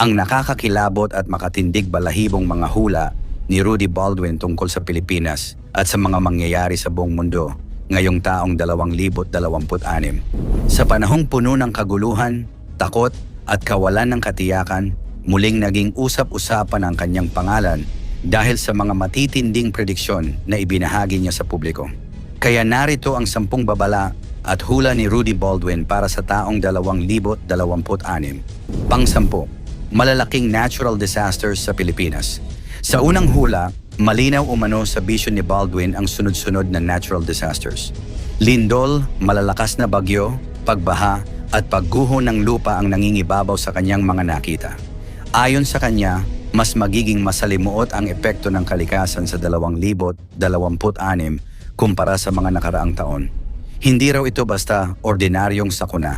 Ang nakakakilabot at makatindig balahibong mga hula ni Rudy Baldwin tungkol sa Pilipinas at sa mga mangyayari sa buong mundo ngayong taong 2026. Sa panahong puno ng kaguluhan, takot at kawalan ng katiyakan, muling naging usap-usapan ang kanyang pangalan dahil sa mga matitinding prediksyon na ibinahagi niya sa publiko. Kaya narito ang 10 babala at hula ni Rudy Baldwin para sa taong 2026. Pang-10, malalaking natural disasters sa Pilipinas. Sa unang hula, malinaw umano sa vision ni Baldwin ang sunod-sunod na natural disasters. Lindol, malalakas na bagyo, pagbaha at pagguho ng lupa ang nangingibabaw sa kanyang mga nakita. Ayon sa kanya, mas magiging masalimuot ang epekto ng kalikasan sa 2026 kumpara sa mga nakaraang taon. Hindi raw ito basta ordinaryong sakuna.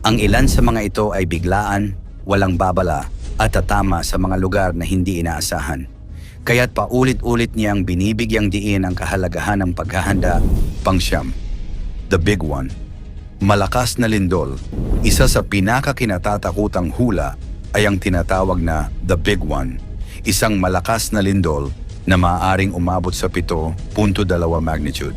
Ang ilan sa mga ito ay biglaan, walang babala at tatama sa mga lugar na hindi inaasahan. Kaya't paulit-ulit niyang binibigyang diin ang kahalagahan ng paghahanda. Pang-siyam, the big one. Malakas na lindol. Isa sa pinakakinatatakutang hula ay ang tinatawag na the big one. Isang malakas na lindol na maaaring umabot sa 7.2 magnitude.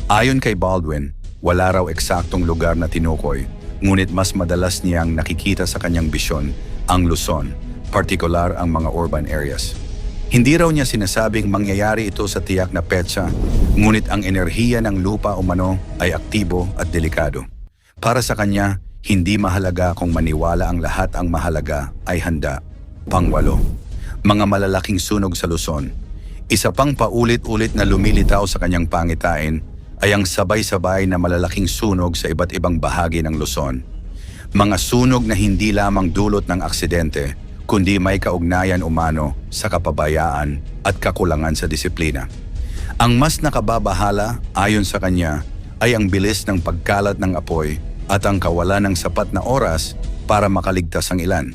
Ayon kay Baldwin, wala raw eksaktong lugar na tinukoy, ngunit mas madalas niyang nakikita sa kanyang bisyon ang Luzon, partikular ang mga urban areas. Hindi raw niya sinasabing mangyayari ito sa tiyak na petsa, ngunit ang enerhiya ng lupa umano ay aktibo at delikado. Para sa kanya, hindi mahalaga kung maniwala ang lahat, ang mahalaga ay handa. Pang-8, mga malalaking sunog sa Luzon. Isa pang paulit-ulit na lumilitaw sa kanyang pangitain ay ang sabay-sabay na malalaking sunog sa iba't ibang bahagi ng Luzon. Mga sunog na hindi lamang dulot ng aksidente, kundi may kaugnayan umano sa kapabayaan at kakulangan sa disiplina. Ang mas nakababahala, ayon sa kanya, ay ang bilis ng pagkalat ng apoy at ang kawalan ng sapat na oras para makaligtas ang ilan.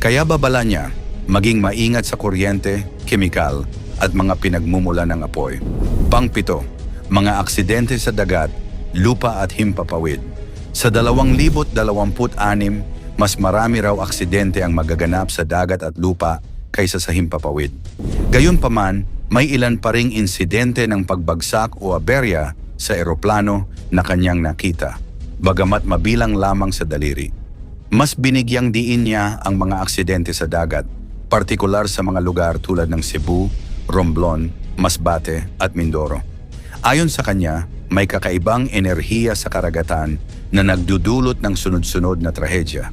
Kaya babala niya, maging maingat sa kuryente, kemikal at mga pinagmumula ng apoy. Pang-7, mga aksidente sa dagat, lupa at himpapawid. Sa 2026, mas marami raw aksidente ang magaganap sa dagat at lupa kaysa sa himpapawid. Gayunpaman, may ilan pa ring insidente ng pagbagsak o aberya sa eroplano na kanyang nakita, bagamat mabilang lamang sa daliri. Mas binigyang diin niya ang mga aksidente sa dagat, partikular sa mga lugar tulad ng Cebu, Romblon, Masbate at Mindoro. Ayon sa kanya, may kakaibang enerhiya sa karagatan na nagdudulot ng sunod-sunod na trahedya.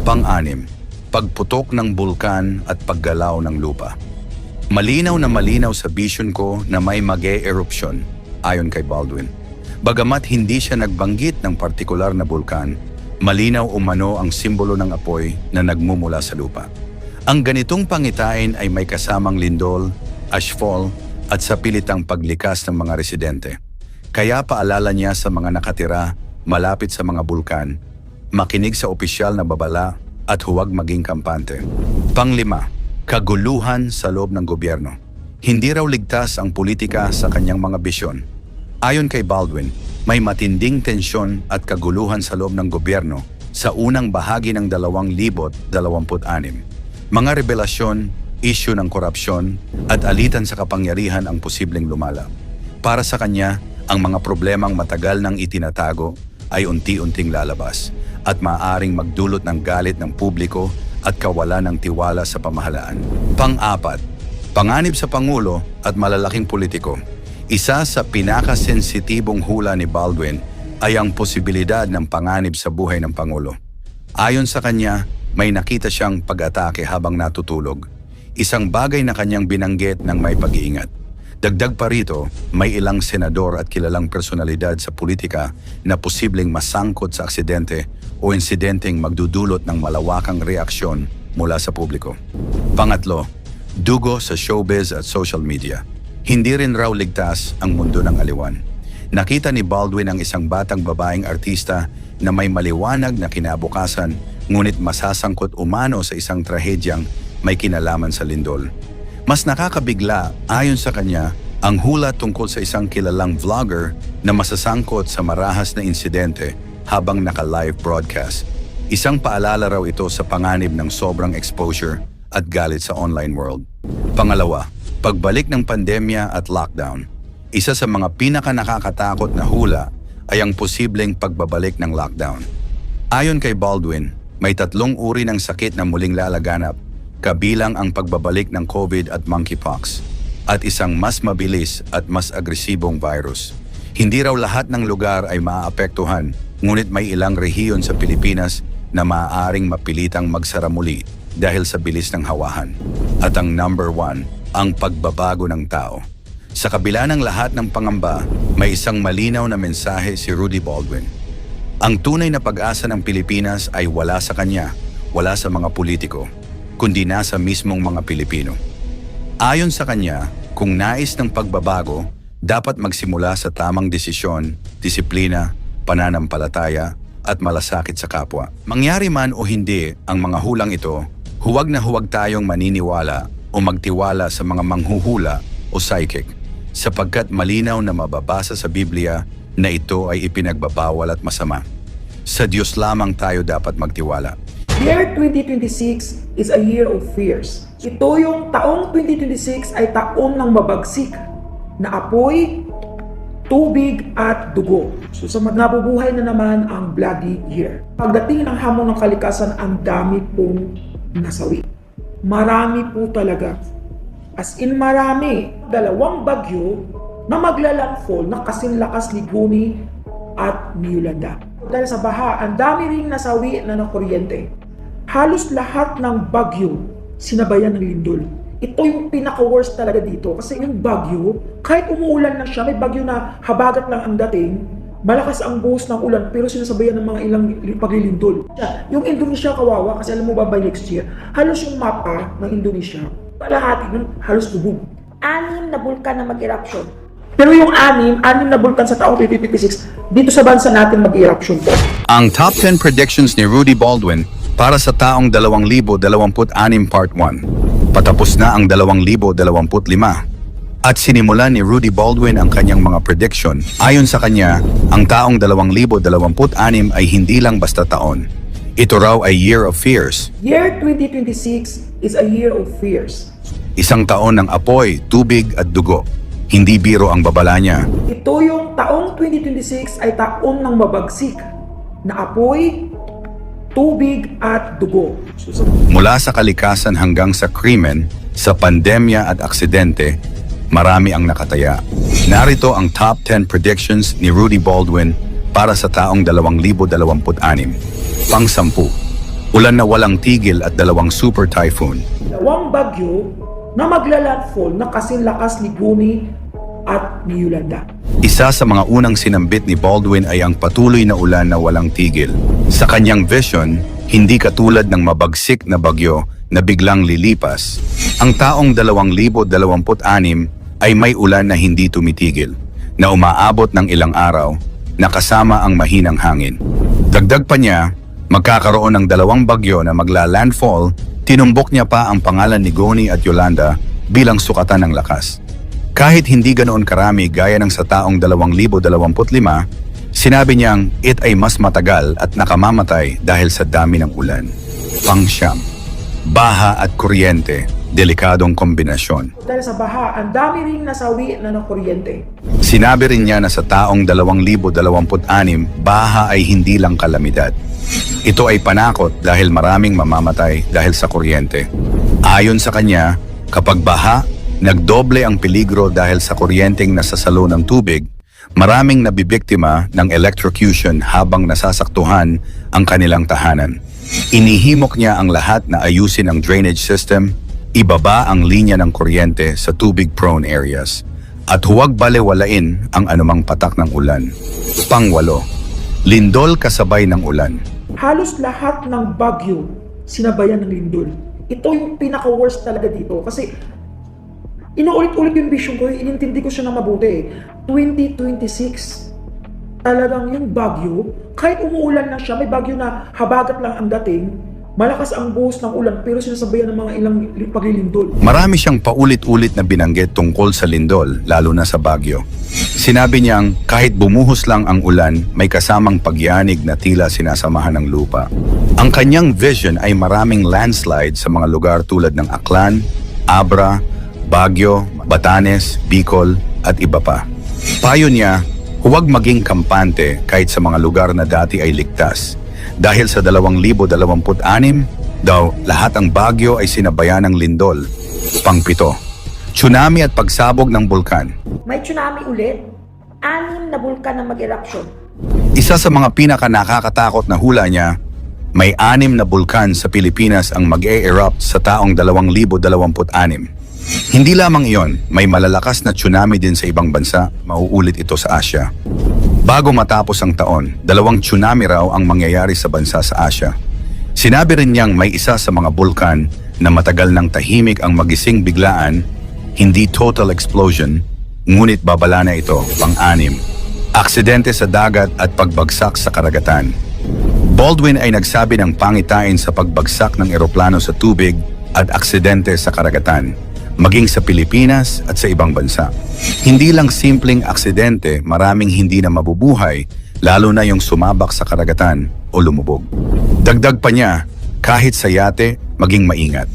Pang-6, pagputok ng bulkan at paggalaw ng lupa. Malinaw na malinaw sa vision ko na may mag-e-eruption, ayon kay Baldwin. Bagamat hindi siya nagbanggit ng partikular na bulkan, malinaw umano ang simbolo ng apoy na nagmumula sa lupa. Ang ganitong pangitain ay may kasamang lindol, ashfall, at sa pilitang paglikas ng mga residente. Kaya paalala niya sa mga nakatira malapit sa mga bulkan, makinig sa opisyal na babala at huwag maging kampante. Pang-5, kaguluhan sa loob ng gobyerno. Hindi raw ligtas ang politika sa kanyang mga bisyon. Ayon kay Baldwin, may matinding tensyon at kaguluhan sa loob ng gobyerno sa unang bahagi ng 2026. Mga revelasyon, isyu ng korupsyon at alitan sa kapangyarihan ang posibleng lumala. Para sa kanya, ang mga problemang matagal nang itinatago ay unti-unting lalabas at maaaring magdulot ng galit ng publiko at kawalan ng tiwala sa pamahalaan. Pang-4, panganib sa Pangulo at malalaking politiko. Isa sa pinakasensitibong hula ni Baldwin ay ang posibilidad ng panganib sa buhay ng Pangulo. Ayon sa kanya, may nakita siyang pag-atake habang natutulog. Isang bagay na kanyang binanggit ng may pag-iingat. Dagdag pa rito, may ilang senador at kilalang personalidad sa politika na posibleng masangkot sa aksidente o insidenteng magdudulot ng malawakang reaksyon mula sa publiko. Pang-8, dugo sa showbiz at social media. Hindi rin raw ligtas ang mundo ng aliwan. Nakita ni Baldwin ang isang batang babaeng artista na may maliwanag na kinabukasan, ngunit masasangkot umano sa isang trahedyang may kinalaman sa lindol. Mas nakakabigla, ayon sa kanya, ang hula tungkol sa isang kilalang vlogger na masasangkot sa marahas na insidente habang naka-live broadcast. Isang paalala raw ito sa panganib ng sobrang exposure at galit sa online world. Pangalawa, pagbalik ng pandemya at lockdown. Isa sa mga pinaka-nakakatakot na hula ay ang posibleng pagbabalik ng lockdown. Ayon kay Baldwin, may 3 uri ng sakit na muling lalaganap, kabilang ang pagbabalik ng COVID at monkeypox, at isang mas mabilis at mas agresibong virus. Hindi raw lahat ng lugar ay maaapektuhan, ngunit may ilang rehiyon sa Pilipinas na maaaring mapilitang magsara muli dahil sa bilis ng hawahan. At ang number 1, ang pagbabago ng tao. Sa kabila ng lahat ng pangamba, may isang malinaw na mensahe si Rudy Baldwin. Ang tunay na pag-asa ng Pilipinas ay wala sa kanya, wala sa mga politiko, kundi nasa mismong mga Pilipino. Ayon sa kanya, kung nais ng pagbabago, dapat magsimula sa tamang desisyon, disiplina, pananampalataya, at malasakit sa kapwa. Mangyari man o hindi ang mga hulang ito, huwag na huwag tayong maniniwala o magtiwala sa mga manghuhula o psychic, sapagkat malinaw na mababasa sa Biblia na ito ay ipinagbabawal at masama. Sa Diyos lamang tayo dapat magtiwala. Year 2026 is a year of fears. Ito yung taong 2026 ay taon ng mabagsik na apoy, tubig at dugo. So sa nabubuhay na naman ang bloody year. Pagdating ng hamon ng kalikasan, ang dami pong nasawi. Marami po talaga. As in marami. 2 bagyo na maglalandfall na kasing lakas ni Guni at ni Yolanda. Dahil sa baha, ang dami ring nasawi na kuryente. Halos lahat ng bagyo sinabayan ng lindol. Ito yung pinaka-worst talaga dito kasi yung bagyo, kahit umuulan lang siya, may bagyo na habagat lang ang dating, malakas ang buhos ng ulan pero sinasabayan ng mga ilang paglilindol. Yung Indonesia kawawa kasi alam mo ba by next year, halos yung mapa ng Indonesia, palahati nun halos lubog. 6 na bulkan na mag-eruption. Pero yung 6 na bulkan sa taong 2026, dito sa bansa natin mag-eruption po. Ang top 10 predictions ni Rudy Baldwin para sa taong 2026 Part 1. Patapos na ang 2025 at sinimulan ni Rudy Baldwin ang kanyang mga prediction. Ayon sa kanya, ang taong 2026 ay hindi lang basta taon. Ito raw ay year of fears. Year 2026 is a year of fears. Isang taon ng apoy, tubig at dugo. Hindi biro ang babala niya. Ito yung taong 2026 ay taon ng mabagsik na apoy, tubig at dugo. Mula sa kalikasan hanggang sa krimen, sa pandemya at aksidente, marami ang nakataya. Narito ang top 10 predictions ni Rudy Baldwin para sa taong 2026. Pang-10, ulan na walang tigil at 2 super typhoon. 2 bagyo na maglalandfall na kasing lakas ni Guni at ni Yolanda. Isa sa mga unang sinambit ni Baldwin ay ang patuloy na ulan na walang tigil. Sa kanyang vision, hindi katulad ng mabagsik na bagyo na biglang lilipas. Ang taong 2026 ay may ulan na hindi tumitigil, na umaabot ng ilang araw, na kasama ang mahinang hangin. Dagdag pa niya, magkakaroon ng 2 bagyo na magla-landfall, tinumbok niya pa ang pangalan ni Goni at Yolanda bilang sukatan ng lakas. Kahit hindi ganoon karami gaya ng sa taong 2025, sinabi niyang it ay mas matagal at nakamamatay dahil sa dami ng ulan. Pang-9, baha at kuryente, delikadong kombinasyon. Dahil sa baha, ang dami ring nasawi na kuryente. Sinabi rin niya na sa taong 2026, baha ay hindi lang kalamidad. Ito ay panakot dahil maraming mamamatay dahil sa kuryente. Ayon sa kanya, kapag baha, nagdoble ang peligro dahil sa kuryenteng nasasalo ng tubig, maraming nabibiktima ng electrocution habang nasasaktuhan ang kanilang tahanan. Inihimok niya ang lahat na ayusin ang drainage system, ibaba ang linya ng kuryente sa tubig-prone areas, at huwag balewalain ang anumang patak ng ulan. Pang-8, lindol kasabay ng ulan. Halos lahat ng bagyo sinabayan ng lindol. Ito yung pinaka-worst talaga dito kasi inuulit-ulit yung vision ko, inintindi ko siya na mabuti. 2026, talagang yung bagyo, kahit umuulan na siya, may bagyo na habagat lang ang dating, Malakas ang buhos ng ulan pero sinasabayan ng mga ilang paglilindol. Marami siyang paulit-ulit na binanggit tungkol sa lindol, lalo na sa Baguio. Sinabi niyang kahit bumuhos lang ang ulan, may kasamang pagyanig na tila sinasamahan ng lupa. Ang kanyang vision ay maraming landslide sa mga lugar tulad ng Aklan, Abra, Baguio, Batanes, Bicol at iba pa. Payo niya, huwag maging kampante kahit sa mga lugar na dati ay ligtas. Dahil sa 2026 daw, lahat ang Baguio ay sinabayan ng lindol. Pang-7, tsunami at pagsabog ng bulkan. May tsunami ulit, 6 na bulkan na mag-eruption. Isa sa mga pinaka-nakakatakot na hula niya, may 6 na bulkan sa Pilipinas ang mag-e-erupt sa taong 2026. Hindi lamang iyon, may malalakas na tsunami din sa ibang bansa, mauulit ito sa Asia. Bago matapos ang taon, 2 tsunami raw ang mangyayari sa bansa sa Asia. Sinabi rin niyang may isa sa mga bulkan na matagal nang tahimik ang magising biglaan, hindi total explosion, ngunit babala na ito, pang-6. Aksidente sa dagat at pagbagsak sa karagatan. Baldwin ay nagsabi ng pangitain sa pagbagsak ng eroplano sa tubig at aksidente sa karagatan, maging sa Pilipinas at sa ibang bansa. Hindi lang simpleng aksidente, maraming hindi na mabubuhay, lalo na yung sumabak sa karagatan o lumubog. Dagdag pa niya, kahit sa yate, maging maingat.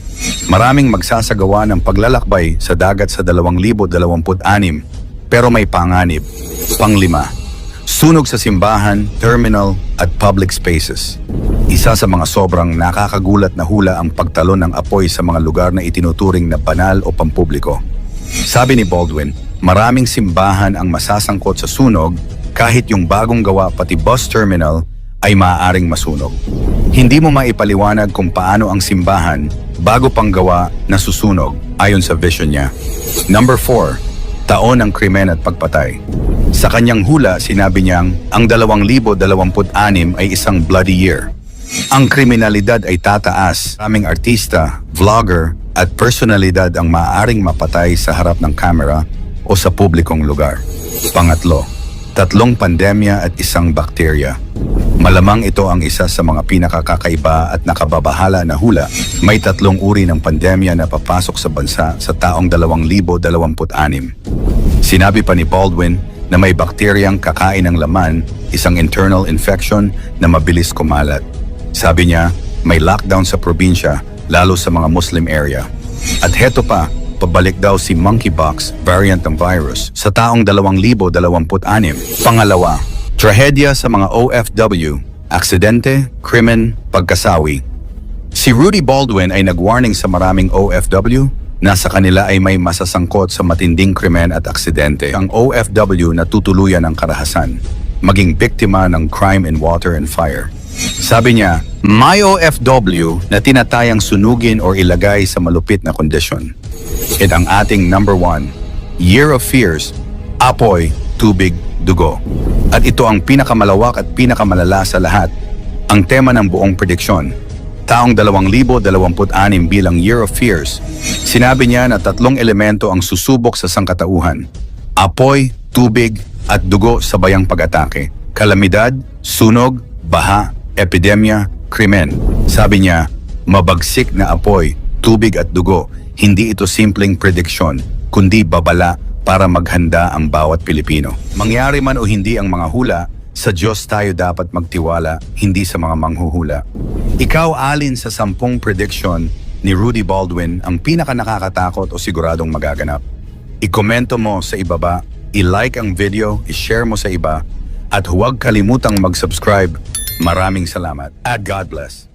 Maraming magsasagawa ng paglalakbay sa dagat sa 2026, pero may panganib. Pang-5, sunog sa simbahan, terminal at public spaces. Isa sa mga sobrang nakakagulat na hula ang pagtalon ng apoy sa mga lugar na itinuturing na banal o pampubliko. Sabi ni Baldwin, maraming simbahan ang masasangkot sa sunog kahit yung bagong gawa pati bus terminal ay maaaring masunog. Hindi mo maipaliwanag kung paano ang simbahan bago pang gawa na susunog ayon sa vision niya. Number 4, taon ng krimen at pagpatay. Sa kanyang hula, sinabi niyang ang 2026 ay isang bloody year. Ang kriminalidad ay tataas. Maraming artista, vlogger, at personalidad ang maaaring mapatay sa harap ng kamera o sa publikong lugar. Pangatlo, 3 pandemya at 1 bakterya. Malamang ito ang isa sa mga pinakakakaiba at nakababahala na hula. May 3 uri ng pandemya na papasok sa bansa sa taong 2026. Sinabi pa ni Baldwin na may bakteryang kakain ng laman, isang internal infection na mabilis kumalat. Sabi niya, may lockdown sa probinsya, lalo sa mga Muslim area. At heto pa, pabalik daw si monkeypox variant ng virus sa taong 2026. Pangalawa, trahedya sa mga OFW, aksidente, krimen, pagkasawi. Si Rudy Baldwin ay nag-warning sa maraming OFW na sa kanila ay may masasangkot sa matinding krimen at aksidente. Ang OFW na tutuluyan ng karahasan, maging biktima ng crime in water and fire. Sabi niya, may OFW na tinatayang sunugin o ilagay sa malupit na kondisyon. At ang ating number 1, Year of Fears, apoy, tubig, dugo. At ito ang pinakamalawak at pinakamalala sa lahat, ang tema ng buong prediksyon. Taong 2026 bilang Year of Fears, sinabi niya na 3 elemento ang susubok sa sangkatauhan. Apoy, tubig, at dugo sa bayang pag-atake. Kalamidad, sunog, baha, epidemya, krimen. Sabi niya, mabagsik na apoy, tubig at dugo, hindi ito simpleng prediksyon, kundi babala para maghanda ang bawat Pilipino. Mangyari man o hindi ang mga hula, sa Diyos tayo dapat magtiwala, hindi sa mga manghuhula. Ikaw alin sa 10 prediction ni Rudy Baldwin ang pinaka nakakatakot o siguradong magaganap? I-komento mo sa ibaba, i-like ang video, i-share mo sa iba, at huwag kalimutang mag-subscribe. Maraming salamat at God bless.